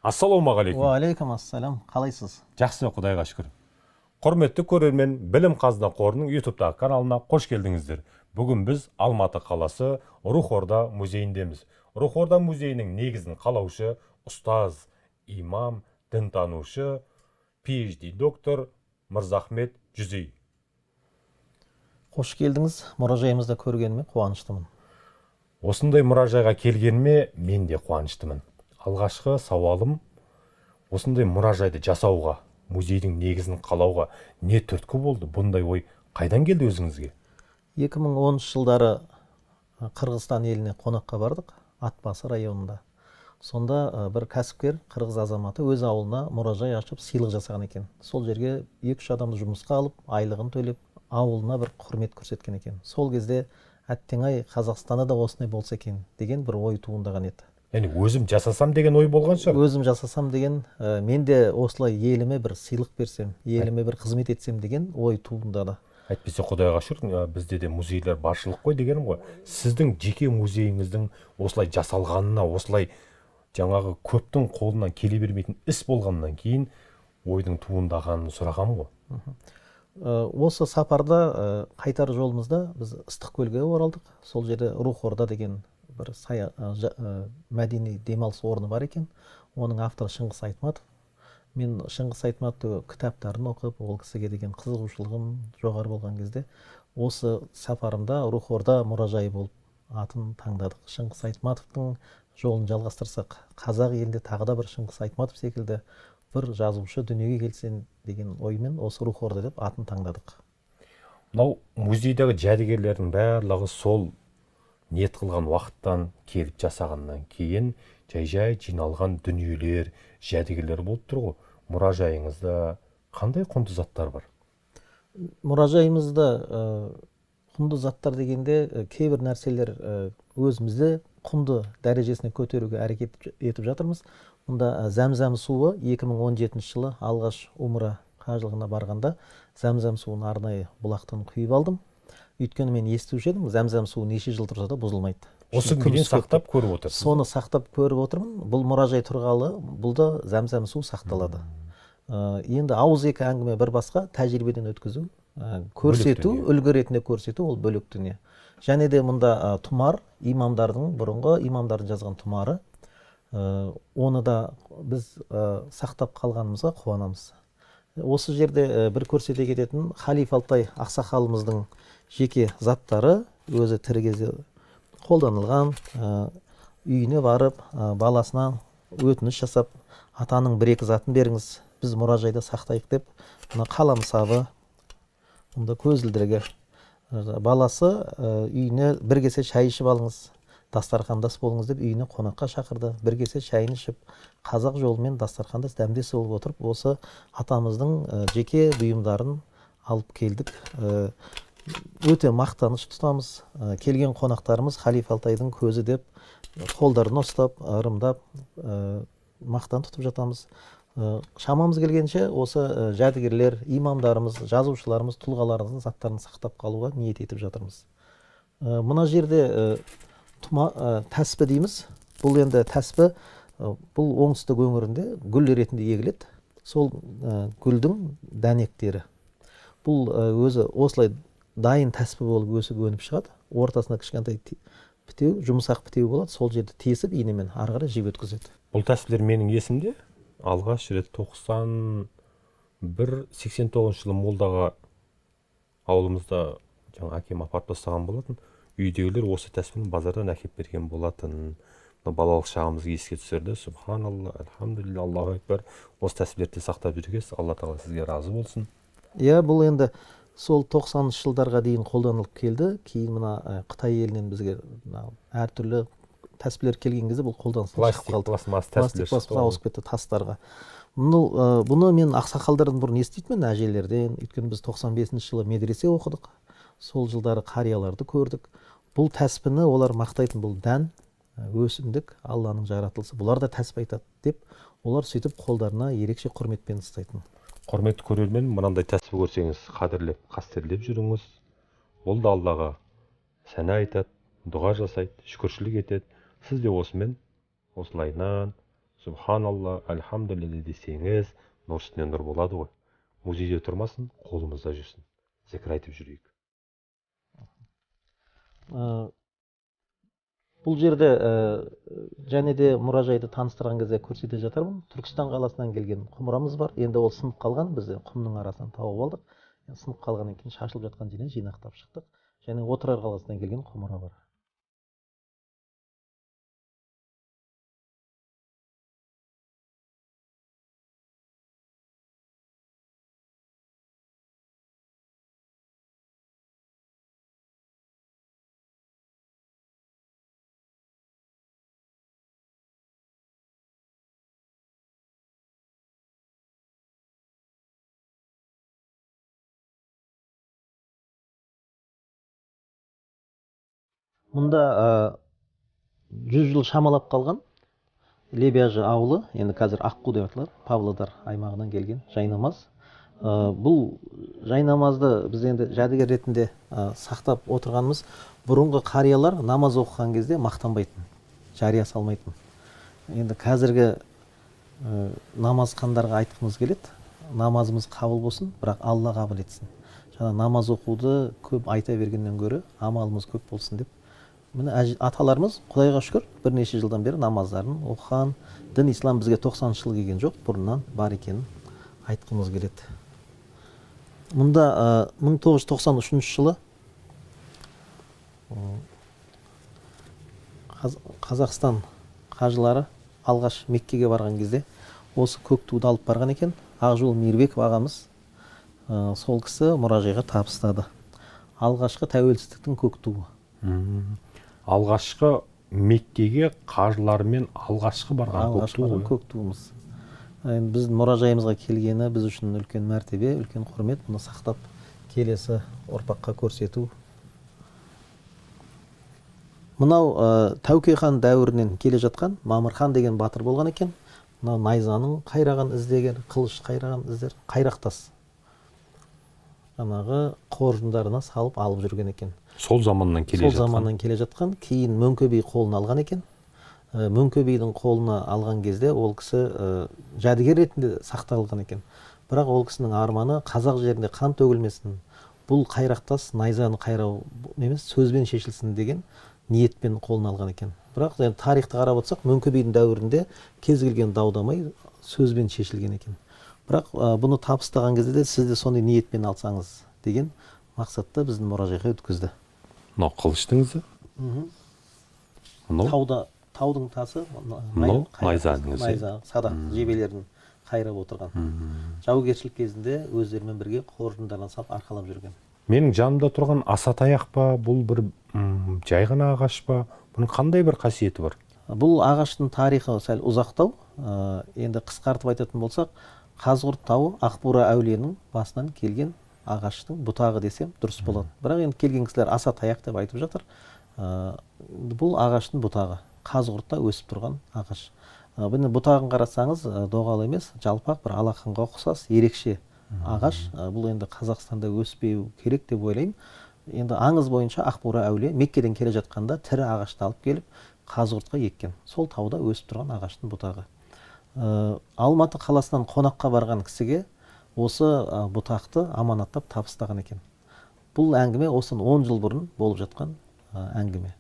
Ассалаумағалейкум. Уалейкум ассалам. Қалайсыз? Жақсы, Құдайға шүкір. Құрметті көрермен, Білім Қазына қорының YouTube-дағы каналына қош келдіңіздер. Бүгін біз Алматы қаласы Рух Орда музейіндеміз. Рух Орда музейінің негізін қалаушы, ұстаз, имам, дінтанушы, PhD доктор Мырзахмет Жүзей. Қош келдіңіз. Мұражайымызда көргеніме қуаныштымын. Осындай мұражайға келгеніме мен де қуаныштымын. Алғашқы сауалым, осындай мұражайды жасауға, музейдің негізін қалауға не түрткі болды? Бұндай ой қайдан келді өзіңізге? 2010 жылдары Қырғызстан еліне қонаққа бардық, Атбасы районында. Сонда бір кәсіпкер қырғыз азаматы өз ауылына мұражай ашып сыйлық жасаған екен. Сол жерге 2-3 адамды жұмысқа алып, айлығын төлеп, ауылына бір құрмет көрсеткен екен. Сол кезде әттең-ай, Қазақстанда да осындай болса екен деген бір ой туындаған еді. Яғни өзім жасасам деген ой болған шығар? Өзім жасасам деген, мен де осылай еліме бір сыйлық берсем, еліме бір қызмет етсем деген ой туындады. Әйтпесе Құдайға шүкір, бізде де музейлер баршылық қой дегенім ғой. Сіздің жеке музейіңіздің осылай жасалғанына, осылай жаңағы көптің қолынан келе бермейтін іс болғаннан кейін ойдың туындағанын сұрағам ғой. Осы сапарда қайтар жолымызда біз Ыстықкөлге оралдық. Сол жерде Рух Орда деген бір мәдени демалыс орны бар екен. Оның авторы Шыңғыс Айтматов. Мен Шыңғыс Айтматов кітаптарын оқып, ол кісіге деген қызығушылығым жоғары болған кезде осы сапарымда Рух Орда мұражайы болып атын таңдадық. Шыңғыс Айтматовтың жолын жалғастырсақ, қазақ елінде тағы да бір Шыңғыс Айтматов секілді бір жазушы дүниеге келсен деген оймен осы Рух Орда деп атын таңдадық. Мынау музейдегі жәдігерлердің барлығы сол ниет қылған уақыттан келіп жасағаннан кейін жай жиналған дүниелер, жәдігерлер болып тұр ғой. Мұражайыңызда қандай құнды заттар бар? Мұражайымызда құнды заттар дегенде кейбір нәрселер өзімізде құнды дәрежесіне көтеруге әрекет етіп жатырмыз. Мұнда Зәмзәм суы 2017 жылы алғаш умра қажылығына барғанда Зәмзәм суын арнайы бұлақтан құйып алдым. Өйткені мен естуші едім, Зәмзәм суы неше жыл тұрса да бұзылмайды. Осы күннен сақтап көріп отырсыз? Соны сақтап көріп отырмын. Бұл мұражай тұрғалы, бұл да Зәмзәм су сақталады. Енді ауыз екі әңгіме бір басқа, тәжірибеден өткізу, көрсету, үлгі ретінде көрсету, ол бөлек дүние. Және де мұнда тұмар, бұрынғы имамдардың жазған тұмары, оны да біз сақтап қалғанымызға қуанамыз. Осы жерде бір көрсете кететін Халиф Алтай ақсақалымыздың жеке заттары, өзі тірі кезде қолданылған, үйіне барып, баласынан өтініш жасап, атаның бір-екі затын беріңіз, біз мұражайда сақтайық деп, қаламсабы, мұнда көзілдірігі. Баласы үйіне бір кесе шай ішіп алыңыз, дастархандас болыңыз деп үйіне қонаққа шақырды. Бір кесе шайын ішіп, қазақ жолымен дастархандас дәмдес болып отырып, осы атамыздың жеке бұйымдарын алып келдік. Өте мақтаныш тұтамыз. Келген қонақтарымыз Халиф Алтайдың көзі деп қолдарын ұстап, ырымдап, мақтан тұтып жатамыз. Шамамыз келгенше осы жәдігерлер, имамдарымыз, жазушыларымыз, тұлғаларымыздың заттарын сақтап қалуға ниет етіп жатырмыз. Мына жерде тәспі дейміз. Бұл енді тәспі, бұл оңтүстік өңірінде гүл ретінде егіледі. Сол гүлдің дәнектері. Бұл өзі осылай дайын тәспі болып өсіп өніп шығады. Ортасында кішкентай бітеу, жұмсақ бітеу болады. Сол жерді тесіп инемен ары қарай жеп өткізеді. Бұл тәсіптер менің есімде. Алғаш рет 91-89 жылы Молдаға ауылымызда әкем апарып тастаған болатын. Үйдегілер осы тәсіппен базардан әкеп берген болатын. Балалық шағымызға еске түсірді. Субханалла, альхамдулилля, Аллаху акбар. Осы тәсіптерді сақтап жүргенсіз. Алла тағала сізге разы болсын. Бұл енді сол 90 жылдарға дейін қолданылып келді. Кейін мына Қытай елінен бізге әртүрлі тәсіптер келген кезде бұл қолданысқа шығып қалды. Пластик пластмасса ауысып кетті тастарға. Бұны мен ақсақалдардан бұрын еститінмін, әжелерден. Өйткені біз 95 жылы медресе оқыдық. Сол жылдары қарияларды көрдік. Бұл тәсіпіні олар мақтайтын, бұл дән, өсімдік, Алланың жаратылысы. Бұлар да тәсіп айтады деп, олар сөйтіп қолдарына ерекше құрметпен ұстайтын. Құрметті көрермен, мынандай тәсіп көрсеңіз, қадірлеп, қастерлеп жүріңіз. Ол да Аллаға сәна айтады, дұға жасайды, шүкіршілік етеді. Сіз де осымен осылайынан субханалла, альхамдулилля десеңіз, нұр үстіне нұр болады ғой. Музейде тұрмасын, қолымызда жүрсін. Зікір айтып жүрейік. Бұл жерде және де мұражайды таныстырған кезде көрсете жатармын. Түркістан қаласынан келген құмырамыз бар. Енді ол сынып қалған, біз құмның арасынан тауып алдық. Сынып қалғаннан кейін шашылып жатқан жерден жинақтап шықтық. Және Отырар қаласынан келген құмыра бар. Мұнда 100 жыл шамалап қалған Лебяжы ауылы, енді қазір Аққу деп аталады, Павлодар аймағынан келген жайнамаз. Бұл жайнамазды біз енді жәдігер ретінде сақтап отырғанымыз, бұрынғы қариялар намаз оқыған кезде мақтанбайтын, жария салмайтын. Енді қазіргі намазхандарға айтқымыз келеді, намазымыз қабыл болсын, бірақ Алла қабыл етсін. Жаңа намаз оқуды көп айта бергеннен гөрі амалымыз көп болсын деп. Міне аталарымыз Құдайға шүкір бірнеше жылдан бері намаздарын оқыған. Дін ислам бізге 90 жыл келген жоқ, бұрыннан бар екенін айтқымыз келеді. Мұнда 1993 жылы Қазақстан қажылары алғаш Меккеге барған кезде осы көк туды алып барған екен. Ақжол Мейірбеков ағамыз сол кісі мұражайға табыстады. Алғашқы тәуелсіздіктің көк туы. Алғашқы Меккеге қажылармен алғашқы барған көк туымыз. Біздің мұражайымызға келгені біз үшін үлкен мәртебе, үлкен құрмет. Бұны сақтап келесі ұрпаққа көрсету. Мынау Тәуке хан дәуірінен келе жатқан Мамырхан деген батыр болған екен. Мынау найзаның қайраған іздеген, қылыш қайраған іздер, қайрақтас. Жаңағы қоржындарына салып алып жүрген екен. Сол заманнан келе жатқан. Кейін Мөңке би қолына алған екен. Мөңке бидің қолына алған кезде ол кісі жәдігер ретінде сақталған екен. Бірақ ол кісінің арманы қазақ жерінде қан төгілмесін, бұл қайрақтас найзаны қайрау емес, сөзбен шешілсін деген ниетпен қолына алған екен. Бірақ тарихты қарап отырсақ, Мөңке бидің дәуірінде кез келген дау-дамай сөзбен шешілген екен. Бірақ бұны табыстаған кезде де сіз де сондай ниетпен алсаңыз деген мақсатта біздің мұражайға өткізді. Мынау қылыштың ізі? Таудың тасы, найзаның ізі. Найза, садақ жебелерін қайрап отырған. Жаугершілік кезінде өздерімен бірге қоржындарына салып арқалап жүрген. Менің жанымда тұрған асатаяқ па, бұл бір жай ғана ағаш па? Бұның қандай бір қасиеті бар? Бұл ағаштың тарихы сәл ұзақтау. Енді қысқартып айтатын болсақ, Қазығұрт тауы Ақбура әулиенің басынан келген ағаштың бұтағы десем дұрыс болады. Бірақ енді келген кісілер аса таяқ деп айтып жатыр. Бұл ағаштың бұтағы. Қазығұртта өсіп тұрған ағаш. Бұны бұтағын қарасаңыз, доғал емес, жалпақ бір алақанға ұқсас ерекше ағаш. Бұл енді Қазақстанда өспеу керек деп ойлаймын. Енді аңыз бойынша Ақбура әулие Меккеден келе жатқанда тірі ағашты алып келіп Қазығұртқа еккен. Сол тауда өсіп тұрған ағаштың бұтағы. Алматы қаласынан қонаққа барған кісіге осы бұтақты аманаттап табыстаған екен. Бұл әңгіме осыдан 10 жыл бұрын болып жатқан әңгіме.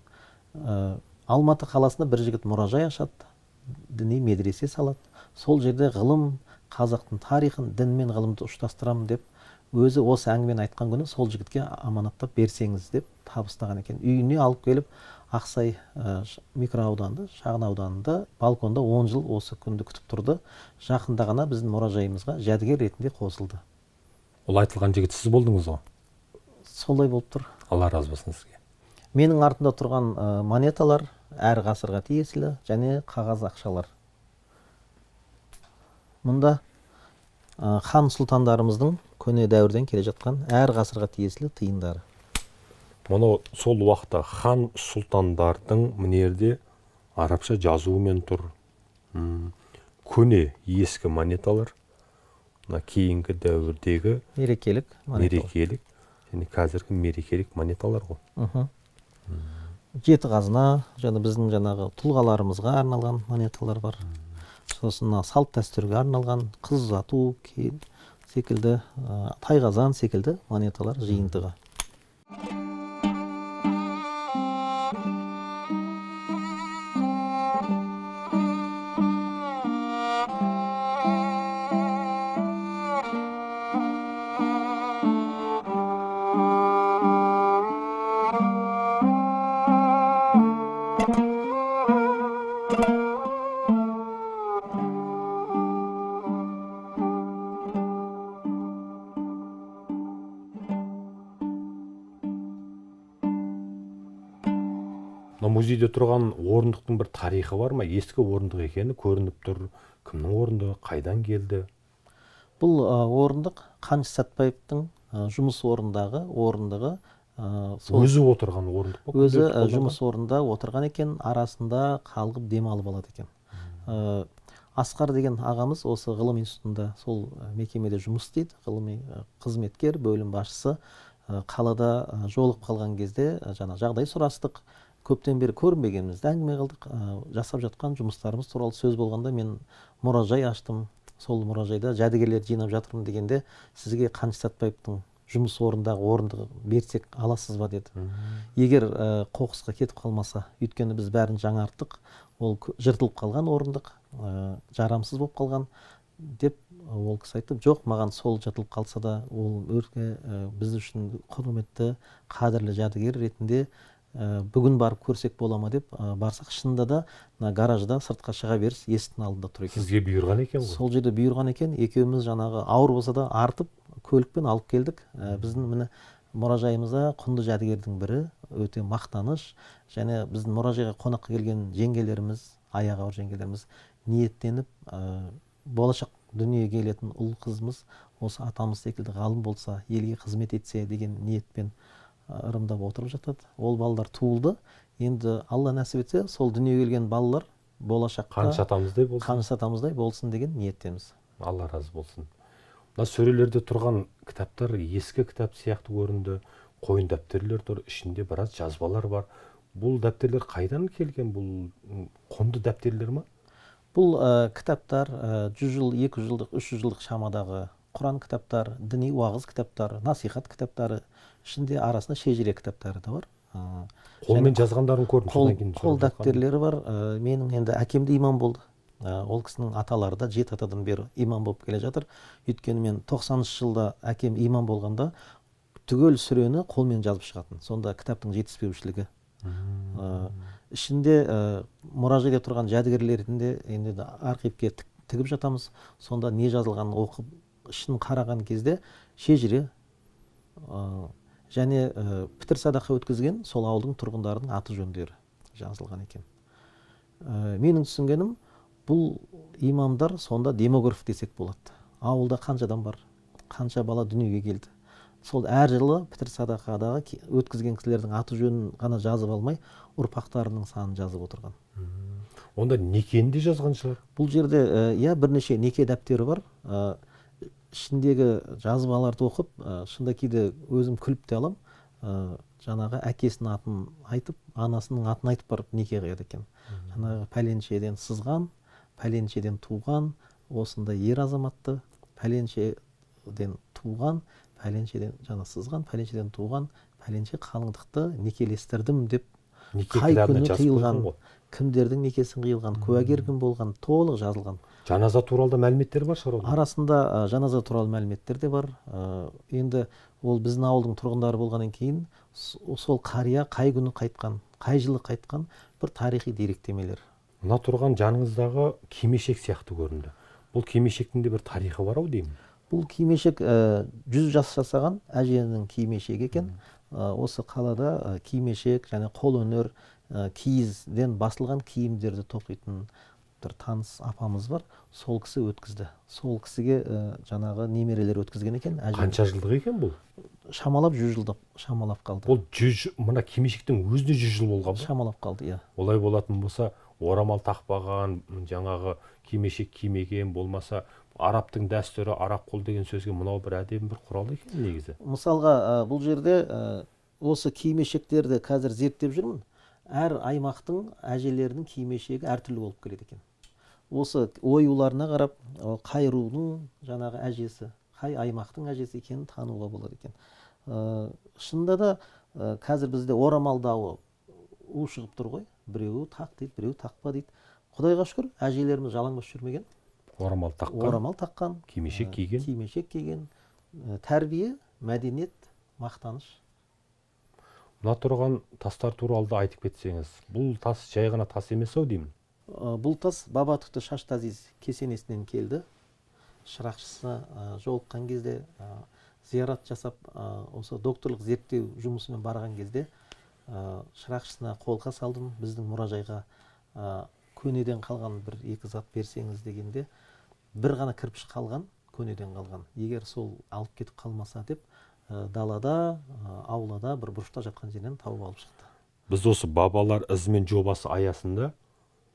Алматы қаласында бір жігіт мұражай ашады, діни медресе салады. Сол жерде ғылым, қазақтың тарихын, дін мен ғылымды ұштастырамын деп, өзі осы әңгімені айтқан күні сол жігітке аманаттап берсеңіз деп табыстаған екен. Үйіне алып келіп, Ақсай микроауданында, шағын ауданында, балконда 10 жыл осы күнді күтіп тұрды. Жақында ғана біздің мұражайымызға жәдігер ретінде қосылды. Ол айтылған жігіт сіз болдыңыз ғой? Солай болып тұр. Алла разы болсын сізге. Менің артында тұрған монеталар әр ғасырға тиесілі және қағаз ақшалар. Мұнда хан сұлтандарымыздың көне дәуірден келе жатқан әр ғасырға тиесілі тиындары. Мұны сол уақытта хан сұлтандардың мінерде арабша жазуымен тұр. Көне ескі монеталар, кейінгі дәуірдегі мерекелік және қазіргі мерекелік монеталар ғой. Жеті қазына, және біздің жаңағы тұлғаларымызға арналған монеталар бар. сосын мына салт дәстүрге арналған қыз ұзату секілді, тайқазан секілді монеталар жиынтығы. Мына музейде тұрған орындықтың бір тарихы бар ма? Ескі орындық екені көрініп тұр. Кімнің орындығы, қайдан келді? Бұл орындық Қаныш Сәтбаевтың жұмыс орындағы орындығы. Өзі отырған орындық па? Өзі жұмыс орында отырған екен, арасында қалғып демалып алады екен. Асқар деген ағамыз осы ғылым институтында сол мекемеде жұмыс істейді, ғылыми қызметкер, бөлім басшысы. Қалада жолығып қалған кезде жаңа жағдай сұрастық. Көптен бері көрінбегенімізді әңгіме қылдық. Жасап жатқан жұмыстарымыз туралы сөз болғанда мен мұражай аштым. Сол мұражайда жәдігерлерді жинап жатырмын дегенде, сізге Қаныш Сәтбаевтың жұмыс орындағы орындығы берсек аласыз ба деді. Егер қоқысқа кетіп қалмаса, өйткені біз бәрін жаңарттық, ол жыртылып қалған орындық, жарамсыз болып қалған деп ол кісі айтты. Жоқ, маған сол жыртылып қалса да, ол біз үшін құрметті, қадірлі жәдігер ретінде бүгін барып көрсек бола ма деп барсақ, шынында да гаражда сыртқа шыға беріс есіктің алдында тұр екен. Сізге бұйырған екен ғой. Сол жерде бұйырған екен. Екеуміз жаңағы ауыр болса да артып көлікпен алып келдік. Біздің міне мұражайымызда құнды жәдігердің бірі, өте мақтаныш. Және біздің мұражайға қонаққа келген жеңгелеріміз, аяғы ауыр жеңгелеріміз ниеттеніп, болашақ дүниеге келетін ұл қызымыз осы атамыз секілді ғалым болса, елге қызмет етсе деген ниетпен ырымдап отырып жатады. Ол балалар туылды. Енді Алла нәсіп етсе, сол дүниеге келген балалар болашақта Қаныш атамыздай болсын деген ниеттеміз. Алла разы болсын. Мына сөрелерде тұрған кітаптар ескі кітап сияқты көрінді. Қойын дәптерлер тұр, ішінде біраз жазбалар бар. Бұл дәптерлер қайдан келген? Бұл құнды дәптерлер ма? Бұл кітаптар 100 жыл, 200 жылдық, 300 жылдық шамадағы Құран кітаптар, діни уағыз кітаптар, насихат кітаптары, ішінде арасында шежіре кітаптары да бар. Қолмен жазғандарын көрдім. Қол дәптерлері бар. Менің енді әкем де имам болды. Ол кісінің аталары да 7 атадан бері имам болып келе жатыр. Өйткені мен 90-шы жылда әкем имам болғанда түгел сүрені қолмен жазып шығатын. Сонда кітаптың жетіспеушілігі. Ішінде мұражайда тұрған жәдігерлерінде енді архивке тігіп жатамыз. Сонда не жазылғанын оқып, ішін қараған кезде шежіре және пітір садақа өткізген сол ауылдың тұрғындарының аты жөндері жазылған екен. Менің түсінгенім, бұл имамдар сонда демограф десек болады. Ауылда қанша адам бар, қанша бала дүниеге келді. Сол әр жылы пітір садақадағы өткізген кісілердің аты жөнін ғана жазып алмай, ұрпақтарының санын жазып отырған. Онда некені де жазған шығар? Бұл жерде бірнеше неке дәптері бар. Ішіндегі жазбаларды оқып, шында кейде өзім күліп те алам. Жаңағы әкесінің атын айтып, анасының атын айтып барып неке қияды екен. Жаңағы пәленшеден сызған, пәленшеден туған, осында ер азаматты, пәленшеден туған, пәленшеден жаңа сызған, пәленшеден туған, пәленше қалыңдықты некелестірдім деп, қай күні қиылған, кімдердің некесін қиылған, куәгер кім болған, толық жазылған. Жаназа туралы мәліметтер бар шығар? Арасында жаназа туралы мәліметтер де бар. Енді ол біздің ауылдың тұрғындары болғаннан кейін сол қария қай күні қайтқан, қай жылы қайтқан бір тарихи деректемелер. Мына тұрған жаныңыздағы кимешек сияқты көрінді. Бұл кимешектің де бір тарихы бар ау деймін. Бұл кимешек 100 жас жасаған әженің кимешегі екен. Осы қалада кимешек және қол өнер, киізден басылған киімдерді тоқитын бір таныс апамыз бар. Сол кісі өткізді. Сол кісіге жаңағы немерелер өткізген екен. Қанша жылдық екен бұл? Шамалап 100 жылдық шамалап қалды. Бұл мына кимешектің өзіне 100 жыл болған ба? Шамалап қалды, иә. Олай болатын болса, орамал тақпаған, жаңағы кимешек кимеген болмаса, араптың дәстүрі, арап қол деген сөзге мынау бір әдемі бір құрал екен негізі. Мысалға, бұл жерде осы кимешектерді қазір зерттеп жүрмін. Әр аймақтың әжелерінің кимешегі әртүрлі болып келеді екен. осы оюларына қарап қай рудың жаңағы әжесі, қай аймақтың әжесі екенін тануға болады екен. Шынында да қазір бізде орамал дауы у шығып тұр ғой. Біреуі тақ дейді, біреуі тақпа дейді. Құдайға шүкір, әжелеріміз жалаңбас жүрмеген. Орамал таққан, кимешек киген. Тәрбие, мәдениет, мақтаныш. Мына тұрған тастар туралы да айтып кетсеңіз, бұл тас жай ғана тас емес ау деймін. Бұл тас Бабатүкті Шаштазиз кесенесінен келді. Шырақшысына жолыққан кезде, зиярат жасап, осы докторлық зерттеу жұмысымен барған кезде шырақшысына қолқа салдым. Біздің мұражайға көнеден қалған бір екі зат берсеңіз дегенде, бір ғана кірпіш қалған, көнеден қалған. Егер сол алып кетіп қалмаса деп, далада, аулада бір бұрышта жатқан жерден тауып алып шықты. Біз осы бабалар ізімен жобасы аясында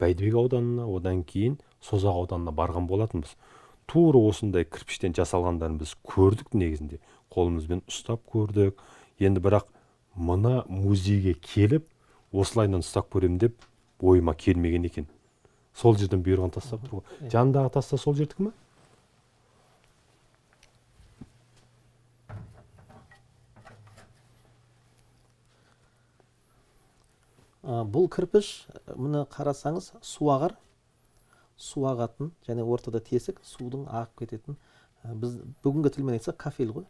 Бәйдібек ауданына, одан кейін Созақ ауданына барған болатынбыз. Тура осындай кірпіштен жасалғандарын біз көрдік негізінде. Қолымызбен ұстап көрдік. Енді бірақ мына музейге келіп, осылайынан ұстап көрем деп ойыма келмеген екен. Сол жерден бұйырған тастап тұр ғой. Жанындағы таста сол жердікі ме? Бұл кірпіш, мұны қарасаңыз, су ағар, су ағатын, және ортада тесік, судың ағып кететін. Біз бүгінгі тілмен айтсақ, кафел ғой.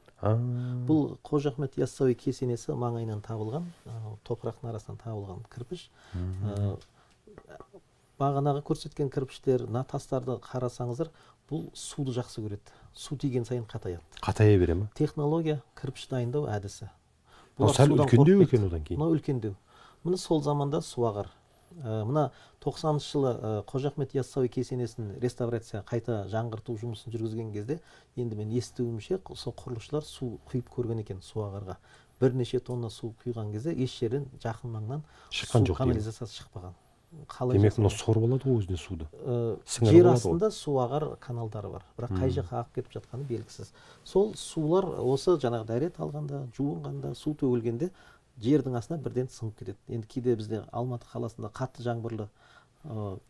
Бұл Қожа Ахмет Яссауи кесенесі маңайынан табылған, топырақтың арасынан табылған кірпіш. Бағанағы көрсеткен кірпіштер, тастарды қарасаңыздар, бұл суды жақсы көреді. Су тиген сайын қатаяды. Қатая бере ме? Технология, кірпіш дайындау әдісі. Сәл үлкендеу екен одан кейін. Мына үлкендеу. Мұны сол заманда су ағар. Мына 90-шы жылы Қожа Ахмет Яссауи кесенесін реставрация, қайта жаңғырту жұмысын жүргізген кезде, енді мен естуімше, сол құрылысшылар су құйып көрген екен су ағарға. Бірнеше тонна су құйған кезде еш жерден жақын маңнан шыққан жоқ. Канализациясы шықпаған. Демек, мына сор болады ғой өзіне суды. Жер астында су ағар каналдары бар. Бірақ қай жаққа ағып кетіп жатқаны белгісіз. Сол сулар осы жаңағы дәрет алғанда, жуынғанда, су төгілгенде жердің астына бірден сіңіп кетеді. Енді кейде бізде Алматы қаласында қатты жаңбырлы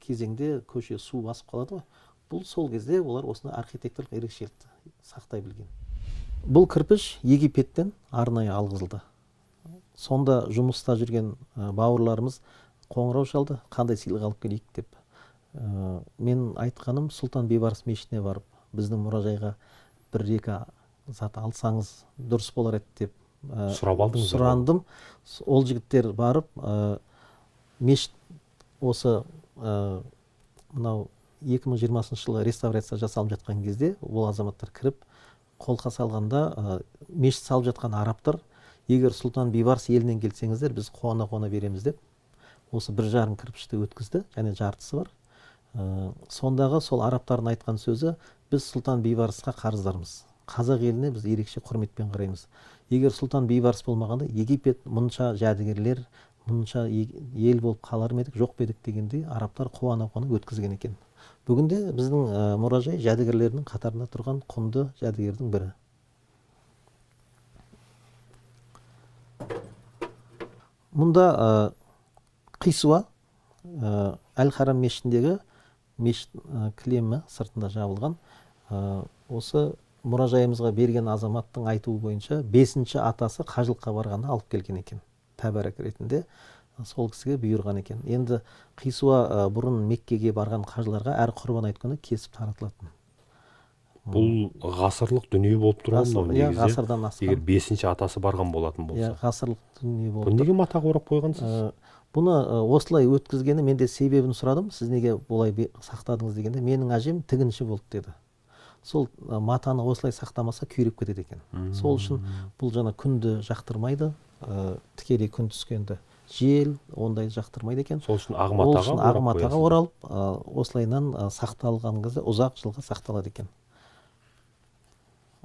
кезеңде көше су басып қалады ғой. Бұл сол кезде олар осыны архитекторлық ерекшелікті сақтай білген. Бұл кірпіш Египеттен арнайы алғызылды. Сонда жұмыста жүрген бауырларымыз қоңырау шалды, қандай сыйлық алып келейік деп. Мен айтқаным, Сұлтан Бейбарыс мешітіне барып, біздің мұражайға бір-екі зат алсаңыз дұрыс болар еді деп сұрандым. Ол жігіттер барып, мешіт осы мынау 2020 жылы реставрация жасалып жатқан кезде, ол азаматтар кіріп, қолқа салғанда, мешіт салып жатқан арабтар, егер Сұлтан Бейбарыс елінен келсеңіздер, біз қуана-қуана береміз деп, осы 1,5 кірпішті өткізді, және жартысы бар. Сондағы сол арабтардың айтқан сөзі, біз Сұлтан Бейбарысқа қарыздармыз. Қазақ еліне біз ерекше құрметпен қараймыз. Егер Сұлтан Бейбарыс болмағанда, Египет мұнша жәдігерлер, мұнша ел болып қалар ма едік, жоқ па едік дегенде арабтар қуана-қуана өткізген екен. Бүгінде біздің мұражай жәдігерлерінің қатарында тұрған құнды жәдігердің бірі. Мұнда Қисуа Әл-Харам мешітіндегі мешіт кілемі сыртында жабылған. Осы мұражайымызға берген азаматтың айтуы бойынша 5-ші атасы қажылыққа барғанда алып келген екен. Тәбәрік ретінде сол кісіге бұйырған екен. Енді Қисуа бұрын Меккеге барған қажыларға әр құрбан айт күні кесіп таратылатын. Бұл ғасырлық дүние болып тұрған негізі. Ғасырдан асқан. Егер 5-ші атасы барған болатын болса. Ғасырлық дүние болып. Бұл неге матақ орап қойғансыз? Бұны осылай өткізгені менде себебін сұрадым. Сіз неге болай сақтадыңыз дегенде, менің әжем тігінші болды деді. Сол матаны осылай сақтамаса күйреп кетеді екен. Сол үшін бұл жаңа күнді жақтырмайды, тікелей күн түскенді жел ондай жақтырмайды екен. Сол үшін ақ матаға оралып, осылайынан сақталған кезде ұзақ жылға сақталады екен.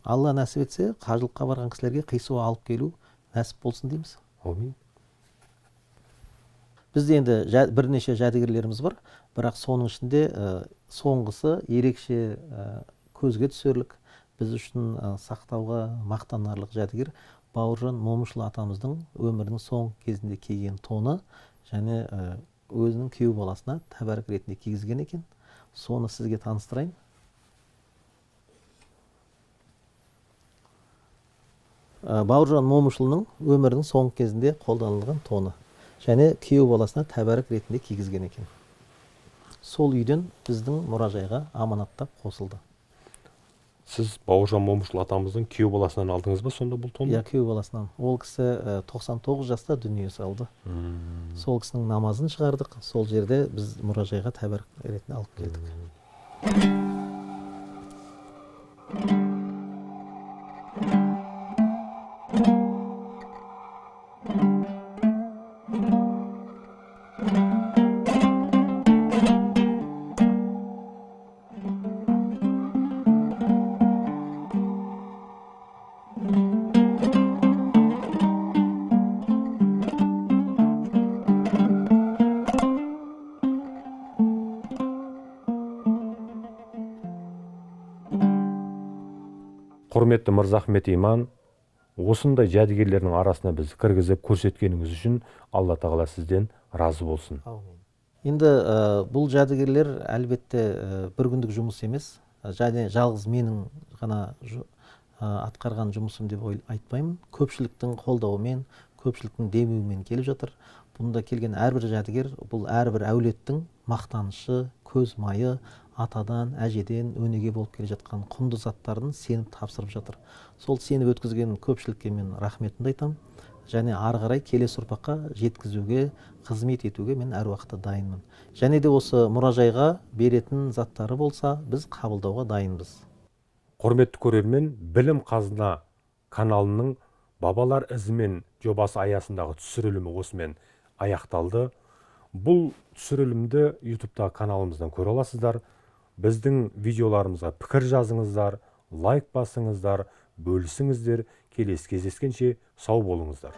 Алла нәсіп етсе, қажылыққа барған кісілерге Қисуа алып келу нәсіп болсын дейміз. Амин. Бізде енді бірнеше жәдігерлеріміз бар, бірақ соның ішінде соңғысы ерекше көзге түсерлік, біз үшін сақтауға мақтанарлық жәдігер Бауыржан Момышұлы атамыздың өмірінің соң кезінде киген тоны, және өзінің күйеу баласына тәбәрік ретінде кигізген екен. соны сізге таныстырайын. Бауыржан Момышұлының өмірінің соңғы кезінде қолданылған тоны. Және күйеу баласына тәбәрік ретінде кигізген екен. Сол үйден біздің мұражайға аманаттап қосылды. Сіз Бауыржан Момышұлы атамыздың күйеу баласынан алдыңыз ба сонда бұл тонды? Иә, күйеу баласынан. Ол кісі 99 жаста дүние салды. Сол кісінің намазын шығардық. Сол жерде біз мұражайға тәбәрік ретінде алып келдік. Құрметті Мырзахмет Иман, осындай жәдігерлердің арасына біз кіргізіп көрсеткеніңіз үшін Алла тағала сізден разы болсын. Енді бұл жәдігерлер әлбетте бір күндік жұмыс емес, және жалғыз менің ғана атқарған жұмысым деп айтпаймын. Көпшіліктің қолдауымен, көпшіліктің демеуімен келіп жатыр. Бұнда келген әрбір жәдігер бұл әрбір әулеттің мақтанышы, көз майы, атадан, әжеден өнеге болып келе жатқан құнды заттарын сеніп тапсырып жатыр. Сол сеніп өткізген көпшілікке мен рахметімді айтамын. Және ары қарай келесі ұрпаққа жеткізуге, қызмет етуге мен әр уақытта дайынмын. Және де осы мұражайға беретін заттары болса, біз қабылдауға дайынбыз. Құрметті көрермен, Білім Қазына каналының Бабалар ізімен жобасы аясындағы түсірілімі осымен аяқталды. Бұл түсірілімді YouTube-та каналымыздан көре аласыздар. Біздің видеоларымызға пікір жазыңыздар, лайк басыңыздар, бөлісіңіздер. Келесі кездескенше сау болыңыздар.